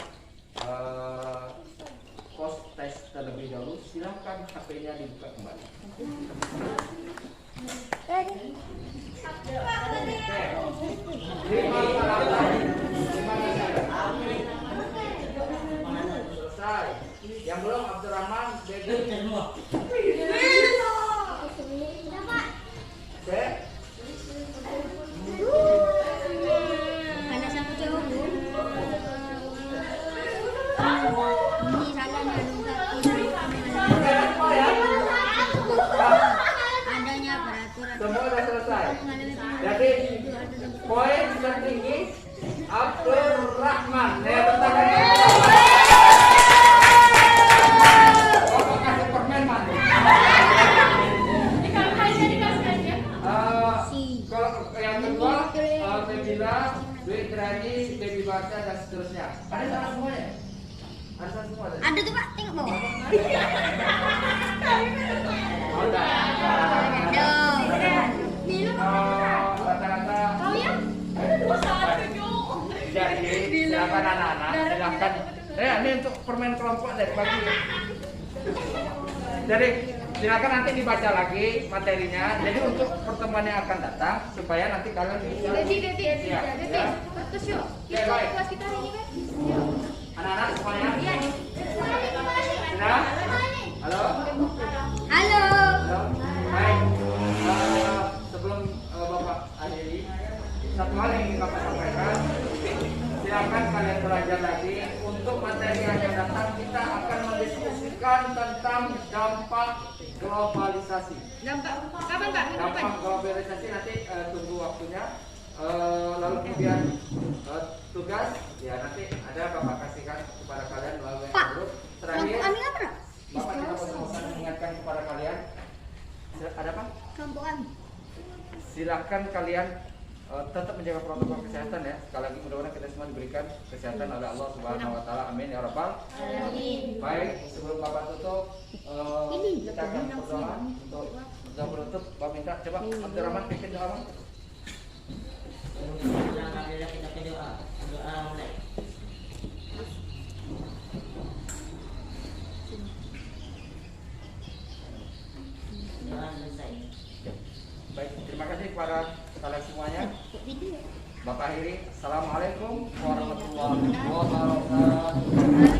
post test terlebih dahulu. Silakan HP-nya dibuka kembali. Selesai. Yang belum Abdurrahman, Bego. Ada siapa cowok bu? Ini salah adanya peraturan. Semua sudah selesai. Jadi poin tertinggi Abdurrahman. Bentar. Bapak kasih permen man. Kalau yang kedua, Bebila, Bedrani, Baby Baca dan seterusnya. Ada salah semuanya? Ada salah semua? Ada tuh pak, tengok bawah. Ada. Rata-rata. Jadi silakan anak-anak, silakan. Ini untuk permen kelompok dari pagi. Jadi silakan nanti dibaca lagi materinya. Jadi untuk pertemuan yang akan datang supaya nanti kalian bisa. Terus yuk, Oke, baik. kelas kita hari ini kan? Anak-anak semuanya. Sudah? Halo. Halo. Halo. Baik. Sebelum Bapak akhiri, satu hal yang ingin Bapak sampaikan. Silakan kalian belajar lagi. Untuk materi yang akan datang, kita akan mendiskusikan tentang dampak globalisasi. Dampak kapan Pak? Dampak globalisasi nanti tunggu waktunya. Lalu kemudian tugas, ya nanti ada Bapak kasihkan kepada kalian melalui grup. Terakhir, Kami apa? Bapak juga bosan mengingatkan kepada kalian. Ada apa? Kelompok kami. Silakan kalian tetap menjaga protokol kesehatan ya. Sekali lagi mudah-mudahan kita semua diberikan kesehatan oleh Allah Subhanahu wa taala. Amin ya rabbal alamin. Baik, sebelum Bapak tutup kita akan berdoa untuk penutup. Bapak minta coba Abdurrahman bikin doa. Alhamdulillah kita ke doa mulai. Doa selesai. Baik, terima kasih kepada kalian semuanya. Bapak akhiri, assalamualaikum warahmatullahi wabarakatuh.